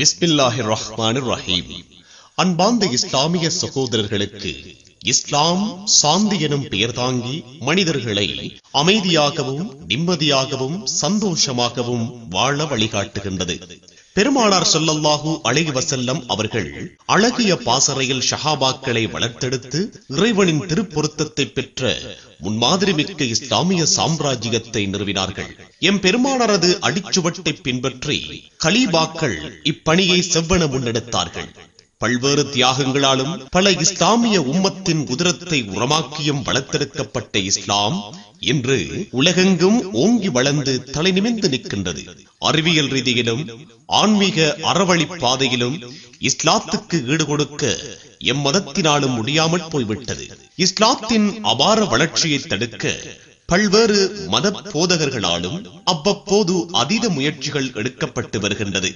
பிஸ்மில்லாஹிர் ரஹ்மானிர் ரஹீம். அன்பார்ந்த இஸ்லாமிய சகோதரர்களுக்கு இஸ்லாம் சாந்தி எனும் பெயர் தாங்கி மனிதர்களை அமைதியாகவும் நிம்மதியாகவும் சந்தோஷமாகவும் வாழ வழிகாட்டுகின்றது. பெருமானார் ஸல்லல்லாஹு அலைஹி வஸல்லம் அவர்கள் அழகிய பாசறையில் ஷஹாபாக்களை வளர்த்தெடுத்து இறைவனின் திருப்பொருத்தத்தை பெற்ற முன்மாதிரி மிக்க இஸ்லாமிய சாம்ராஜ்யத்தை நிறுவினார்கள். எம் பெருமானாரது அடிச்சுவட்டை பின்பற்றி கலீபாக்கள் இப்பணியை செவ்வன முன்னெடுத்தார்கள். பல்வேறு தியாகங்களாலும் பல இஸ்லாமிய உம்மத்தின் உதிரத்தை உரமாக்கியும் வளர்த்தெடுக்கப்பட்ட இஸ்லாம் இன்று உலகெங்கும் ஓங்கி வளர்ந்து தலை நிமிர்ந்து நிற்கின்றது. அறிவியல் ரீதியிலும் ஆன்மீக அறவழி பாதையிலும் இஸ்லாத்துக்கு ஈடுகொடுக்க எம்மதத்தினாலும் முடியாமல் போய்விட்டது. இஸ்லாத்தின் அபார வளர்ச்சியை தடுக்க பல்வேறு மத போதகர்களாலும் அவ்வப்போது அதீத முயற்சிகள் எடுக்கப்பட்டு வருகின்றது.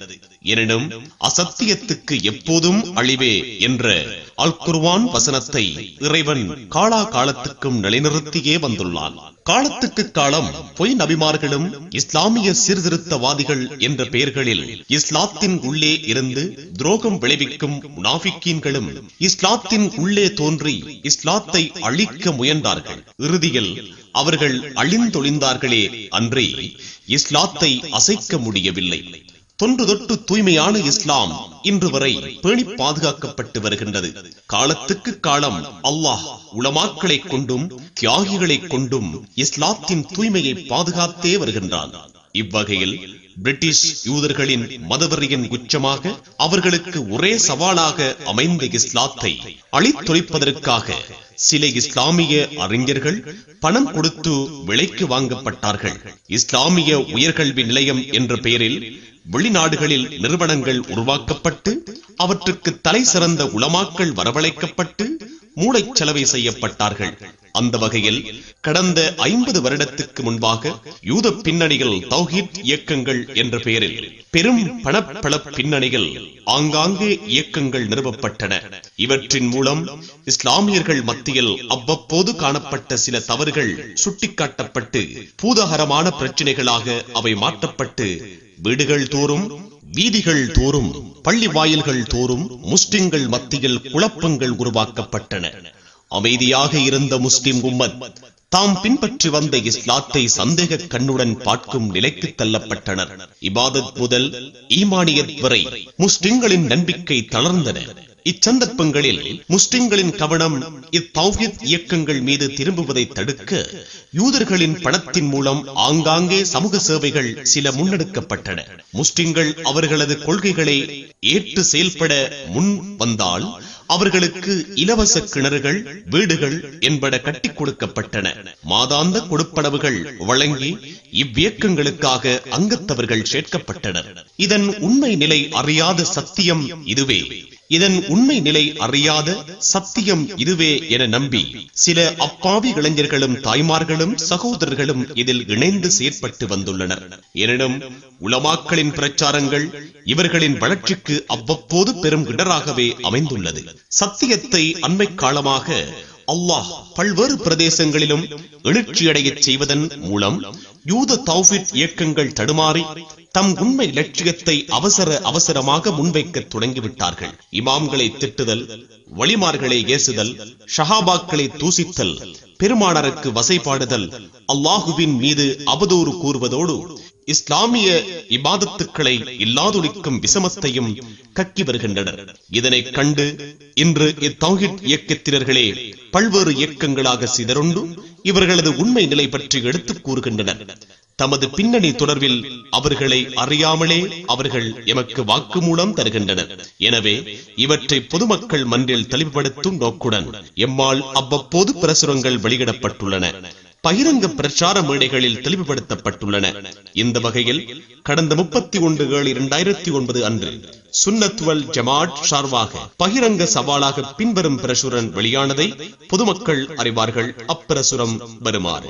எனினும் அசத்தியத்துக்கு எப்போதும் அழிவே என்ற அல் குர்ஆன் வசனத்தை இறைவன் காலா காலத்துக்கும் நிலைநிறுத்தியே வந்துள்ளான். காலத்துக்கு காலம் பொய் நபிமார்களும் இஸ்லாமிய சீர்திருத்தவாதிகள் என்ற பெயர்களில் இஸ்லாத்தின் உள்ளே இருந்து துரோகம் விளைவிக்கும் முனாஃபிக்கீன்களும் இஸ்லாத்தின் உள்ளே தோன்றி இஸ்லாத்தை அழிக்க முயன்றார்கள். இறுதியில் அவர்கள் அழிந்தொழிந்தார்களே அன்றி இஸ்லாத்தை அசைக்க முடியவில்லை. தொன்று தொட்டு தூய்மையான இஸ்லாம் இன்று வரை பேணி பாதுகாக்கப்பட்டு வருகின்றது. காலத்துக்கு காலம் அல்லாஹ் உலமாக்களை கொண்டும் தியாகிகளை கொண்டும் இஸ்லாத்தின் தூய்மையை பாதுகாத்தே வருகின்றான். இவ்வகையில் பிரிட்டிஷ் யூதர்களின் மதவெறியின் உச்சமாக அவர்களுக்கு ஒரே சவாலாக அமைந்த இஸ்லாத்தை அழித்தொழிப்பதற்காக சில இஸ்லாமிய அறிஞர்கள் பணம் கொடுத்து விலைக்கு வாங்கப்பட்டார்கள். இஸ்லாமிய உயர்கல்வி நிலையம் என்ற பெயரில் வெளிநாடுகளில் நிறுவனங்கள் உருவாக்கப்பட்டு அவற்றுக்கு தலை சிறந்த உலமாக்கள் வரவழைக்கப்பட்டு மூளைச்சலவை செய்யப்பட்டார்கள். அந்த வகையில் கடந்த 50 வருடத்துக்கு முன்பாக யூத பின்னணிகள் தௌஹீத் இயக்கங்கள் என்ற பெயரில் பெரும் பணப்பள பின்னணிகள் ஆங்காங்கே இயக்கங்கள் நிறுவப்பட்டன. இவற்றின் மூலம் இஸ்லாமியர்கள் மத்தியில் அவ்வப்போது காணப்பட்ட சில தவறுகள் சுட்டிக்காட்டப்பட்டு பூதகரமான பிரச்சனைகளாக அவை மாற்றப்பட்டு வீடுகள் தோறும் வீதிகள் தோறும் பள்ளி வாயில்கள் தோறும் முஸ்லிம்கள் மத்தியில் குழப்பங்கள் உருவாக்கப்பட்டன. அமைதியாக இருந்த முஸ்லிம் உம்மத் தாம் பின்பற்றி வந்த இஸ்லாத்தை சந்தேக கண்ணுடன் பார்க்கும் நிலைக்கு தள்ளப்பட்டனர். இபாதத் முதல் ஈமானியத் வரை முஸ்லிம்களின் நம்பிக்கை தளர்ந்தன. இச்சந்தர்ப்பங்களில் முஸ்லிம்களின் கவனம் இத்தௌஹீத் இயக்கங்கள் மீது திரும்புவதை தடுக்க யூதர்களின் பணத்தின் மூலம் ஆங்காங்கே சமூக சேவைகள் சில முன்னெடுக்கப்பட்டன. முஸ்லிம்கள் அவர்களது கொள்கைகளை ஏற்று செயல்பட முன் வந்தால் அவர்களுக்கு இலவச கிணறுகள் வீடுகள் என்பன கட்டி கொடுக்கப்பட்டன. மாதாந்த கொடுப்பனவுகள் வழங்கி இவ்வியக்கங்களுக்காக அங்கத்தவர்கள் சேர்க்கப்பட்டனர். இதன் உண்மை நிலை அறியாத சத்தியம் இதுவே என நம்பி சில அப்பாவி இளைஞர்களும் தாய்மார்களும் சகோதரர்களும் இதில் இணைந்து செயற்பட்டு வந்துள்ளனர். எனினும் உலமாக்களின் பிரச்சாரங்கள் இவர்களின் வளர்ச்சிக்கு அவ்வப்போது பெரும் இடராகவே அமைந்துள்ளது. சத்தியத்தை அண்மை காலமாக அல்லாஹ் பல்வேறு பிரதேசங்களிலும் எழுச்சியடைய செய்வதன் மூலம் யூத தௌஹீத் இயக்கங்கள் தடுமாறி தம் உண்மை லட்சியத்தை அவசரமாக முன்வைக்க தொடங்கிவிட்டார்கள். இமாம்களை திட்டுதல், வலிமார்களை ஏசுதல், ஷஹாபாக்களை தூசித்தல், பெருமானாருக்கு வசைபாடுதல், அல்லாஹுவின் மீது அவதூறு கூறுவதோடு இஸ்லாமிய இபாதத்துக்களை இல்லாதொழிக்கும் விசமத்தையும் கக்கி வருகின்றனர். இதனை கண்டு இன்று இத்தௌஹீத் இயக்கத்தினர்களே பல்வேறு இயக்கங்களாக சிதறுண்டு இவர்களது உண்மை நிலை பற்றி எடுத்துக் கூறுகின்றனர். தமது பின்னணி தொடர்பில் அவர்களை அறியாமலே அவர்கள் எமக்கு வாக்குமூலம் தருகின்றனர். எனவே இவற்றை பொதுமக்கள் மன்றில் தெளிவுபடுத்தும் நோக்குடன் எம்மால் அவ்வப்போது பிரசுரங்கள் வெளியிடப்பட்டுள்ளன. பகிரங்க பிரச்சார மேடைகளில் தெளிவுபடுத்தப்பட்டுள்ளன. இந்த வகையில் கடந்த 31/7/2009 அன்று சுன்னத் வல் ஜமாஅத் சார்பாக பகிரங்க சவாலாக பின்வரும் பிரசுரம் வெளியானதை பொதுமக்கள் அறிவார்கள். அப்பிரசுரம் வருமாறு: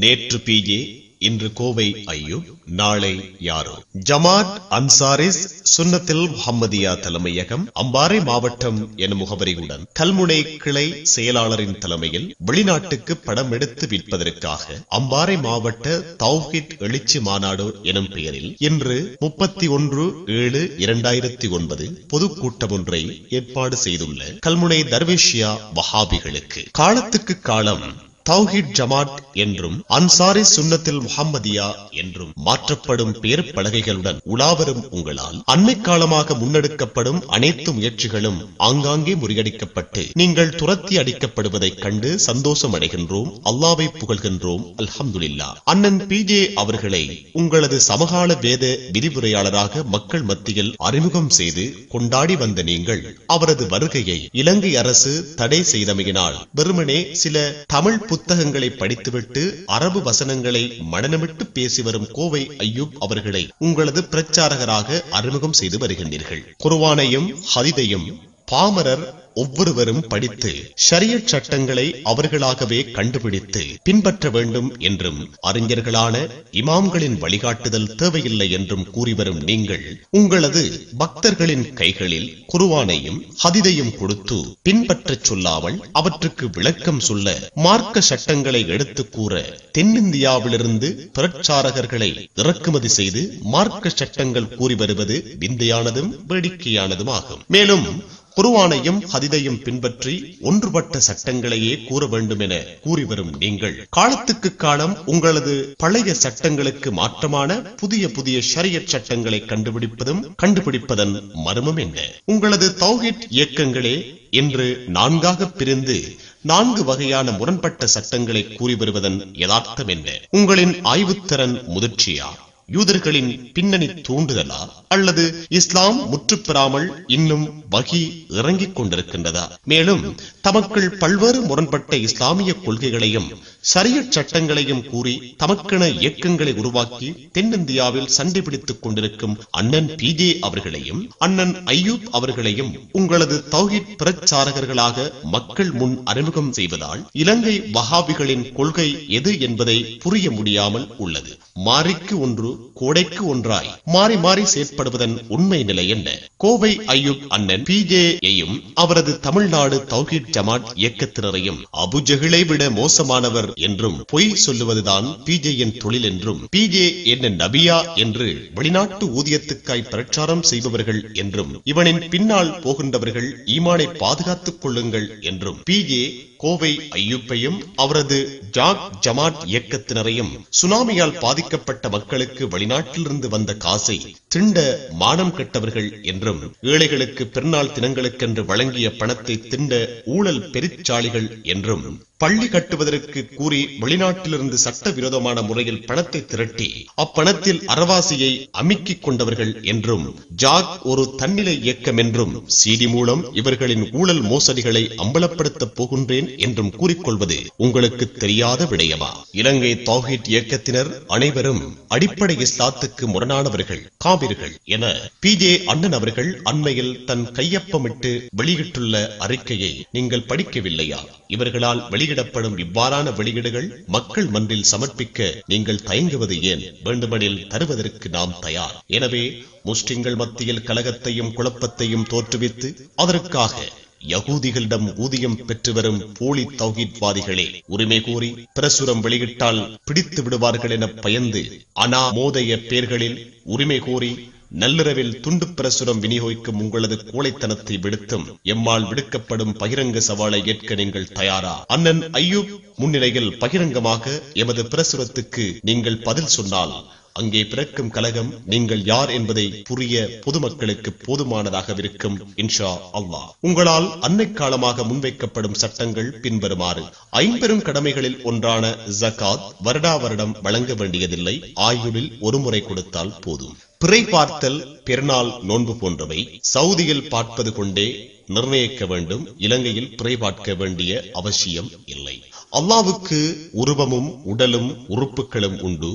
நேற்று PA இன்று கோவை ஐயூப், நாளை யாரோ. ஜமாத் அன்சாரிஸ் சுன்னத்தில் முஹம்மதியா தலைமையகம், அம்பாறை மாவட்டம் எனும் முகவரியுடன் கல்முனை கிளை செயலாளரின் தலைமையில் வெளிநாட்டுக்கு படம் எடுத்து விற்பதற்காக அம்பாறை மாவட்ட தௌஹீத் எழுச்சி மாநாடு எனும் பெயரில் இன்று 31/7/2009 பொதுக்கூட்டம் ஒன்றை ஏற்பாடு செய்துள்ள கல்முனை தர்வேஷியா வஹாபிகளுக்கு காலத்துக்கு காலம் தௌஹீத் ஜமாத் என்றும் அன்சாரி சுன்னத்தில் முஹம்மதியா என்றும் மாற்றப்படும் பெயர் பலகைகளுடன் உலாவரும் உங்களால் அண்மை காலமாக முன்னெடுக்கப்படும் அனைத்து முயற்சிகளும் ஆங்காங்கே முறியடிக்கப்பட்டு நீங்கள் துரத்தி அடிக்கப்படுவதைக் கண்டு சந்தோஷம் அடைகின்றோம், அல்லாஹ்வை புகழ்கின்றோம். அல்ஹம்துலில்லாஹ். அண்ணன் PJ அவர்களை உங்களது சமகால வேத விரிவுரையாளராக மக்கள் மத்தியில் அறிமுகம் செய்து கொண்டாடி வந்த நீங்கள் அவரது வருகையை இலங்கை அரசு தடை செய்தமையினால் வெறுமனே சில தமிழ் புத்தகங்களை படித்துவிட்டு அரபு வசனங்களை மனனமிட்டு பேசி வரும் கோவை ஐயூப் அவர்களை உங்களது பிரச்சாரகராக அறிமுகம் செய்து வருகின்றீர்கள். குர்ஆனையும் ஹதீதையும் பாமரர் ஒவ்வொருவரும் படித்து ஷரியத் சட்டங்களை அவர்களாகவே கண்டுபிடித்து பின்பற்ற வேண்டும் என்றும் அறிஞர்களான இமாம்களின் வழிகாட்டுதல் தேவையில்லை என்றும் கூறி வரும் நீங்கள் உங்களது பக்தர்களின் கைகளில் குர்ஆனையும் ஹதீதையும் கொடுத்து பின்பற்றச் சொல்லாமல் அவற்றுக்கு விளக்கம் சொல்ல மார்க்க சட்டங்களை எடுத்து கூற தென்னிந்தியாவிலிருந்து பிரச்சாரகர்களை இறக்குமதி செய்து மார்க்க சட்டங்கள் கூறி வருவது விந்தையானதும் வேடிக்கையானதுமாகும். மேலும் குர்ஆனையும் ஹதீதையும் பின்பற்றி ஒன்றுபட்ட சட்டங்களையே கூற வேண்டும் என கூறி வரும் நீங்கள் காலத்துக்கு காலம் உங்களது பழைய சட்டங்களுக்கு மாற்றமான புதிய புதிய ஷரியத் சட்டங்களை கண்டுபிடிப்பதன் மர்மம் என்ன? உங்களது தௌஹீத் இயக்கங்களே இன்று 4ஆக பிரிந்து 4 வகையான முரண்பட்ட சட்டங்களை கூறி வருவதன் யதார்த்தம் என்ன? உங்களின் ஆய்வுத்திறன் முதிர்ச்சியா, யூதர்களின் பின்னணி தூண்டுதலா, அல்லது இஸ்லாம் முற்றுப்பெறாமல் இன்னும் வகி இறங்கிக் கொண்டிருக்கின்றதா? மேலும் தமக்குள் பல்வேறு முரண்பட்ட இஸ்லாமிய கொள்கைகளையும் ஷரியத் சட்டங்களையும் கூறி தமக்கென இயக்கங்களை உருவாக்கி தென்னிந்தியாவில் சண்டை பிடித்துக் கொண்டிருக்கும் அண்ணன் PJ அவர்களையும் அண்ணன் ஐயூப் அவர்களையும் உங்களது தௌஹீத் பிரச்சாரகர்களாக மக்கள் முன் அறிமுகம் செய்வதால் இலங்கை வஹாபிகளின் கொள்கை எது என்பதை புரிய முடியாமல் உள்ளது. மாறிக்கு ஒன்று கோடைக்கு ஒன்றாய் மாறி மாறி செயற்படுவதன் உண்மை நிலை என்ன? கோவை ஐயூப் அண்ணன் PJயையும் அவரது தமிழ்நாடு தௌஹீத் ஜமாத் இயக்கத்தினரையும் அபுஜஹலை விட மோசமானவர் என்றும் பொய் சொல்லுவதுதான் PJயின் தொழில் என்றும் PJ என்ன நபியா என்று வெளிநாட்டு ஊதியத்துக்காய் பிரச்சாரம் செய்பவர்கள் என்றும் இவனின் பின்னால் போகின்றவர்கள் ஈமானை பாதுகாத்துக் கொள்ளுங்கள் என்றும் PJ கோவை ஐயூப்பையும் அவரது ஜமாத் இயக்கத்தினரையும் சுனாமியால் பாதிக்கப்பட்ட மக்களுக்கு வெளிநாட்டிலிருந்து வந்த காசை திண்ட மானம் கெட்டவர்கள் என்றும் ஏழைகளுக்கு பெருநாள் தினங்களுக்கென்று வழங்கிய பணத்தை திண்ட ஊழல் பெருச்சாளிகள் என்றும் பள்ளி கட்டுவதற்கு கூறி வெளிநாட்டிலிருந்து சட்டவிரோதமான முறையில் பணத்தை திரட்டி அப்பணத்தில் அரவாசியை அமுக்கிக் கொண்டவர்கள் என்றும் ஜாக் ஒரு தன்னிலை இயக்கம் என்றும் CD மூலம் இவர்களின் ஊழல் மோசடிகளை அம்பலப்படுத்தப் போகின்றேன் என்றும் கூறிக்கொள்வது உங்களுக்கு தெரியாத விடயமா? இலங்கை தௌஹீத் இயக்கத்தினர் அனைவரும் அடிப்படை இஸ்லாத்துக்கு முரணானவர்கள், காபிர்கள் என PJ அண்ணன் அவர்கள் அண்மையில் தன் கையொப்பமிட்டு வெளியிட்டுள்ள அறிக்கையை நீங்கள் படிக்கவில்லையா? இவர்களால் வெளியிடப்படும் இவ்வாறான வெளியீடுகள் மக்கள் மன்றில் சமர்ப்பிக்க நீங்கள் தயங்குவது ஏன்? வேண்டுமெனில் தருவதற்கு நாம் தயார். எனவே முஸ்லிம்கள் மத்தியில் கலகத்தையும் குழப்பத்தையும் தோற்றுவித்து அதற்காக யகூதிகளிடம் ஊதியம் பெற்று வரும் போலி தௌஹீத்வாதிகளே உரிமை கோரி பிரசுரம் வெளியிட்டால் பிடித்து விடுவார்கள் என பயந்து அனாமோதய பேர்களில் உரிமை கோரி நள்ளிரவில் துண்டு பிரசுரம் விநியோகிக்கும் உங்களது கோழைத்தனத்தை விடுத்தும் எம்மால் விடுக்கப்படும் பகிரங்க சவாலை ஏற்க நீங்கள் தயாரா? அண்ணன் ஐயூப் முன்னிலையில் பகிரங்கமாக எமது பிரசுரத்துக்கு நீங்கள் பதில் சொன்னால் அங்கே பிறக்கும் கலகம் நீங்கள் யார் என்பதை புரிய பொதுமக்களுக்கு போதுமானதாக இருக்கும் இன்ஷா அல்லாஹ். உங்களால் அன்னை காலமாக முன்வைக்கப்படும் சட்டங்கள் பின்வருமாறு: 5 கடமைகளில் ஒன்றான ஜகாத் வருடா வருடம் வழங்க வேண்டியதில்லை, ஆயுளில் ஒரு முறை கொடுத்தால் போதும். பிறை பார்த்தல், பெருநாள் நோன்பு போன்றவை சவுதியில் பார்ப்பது கொண்டே நிர்ணயிக்க வேண்டும். இலங்கையில் பிறை பார்க்க வேண்டிய அவசியம் இல்லை. அல்லாஹ்வுக்கு உருவமும் உடலும் உறுப்புகளும் உண்டு.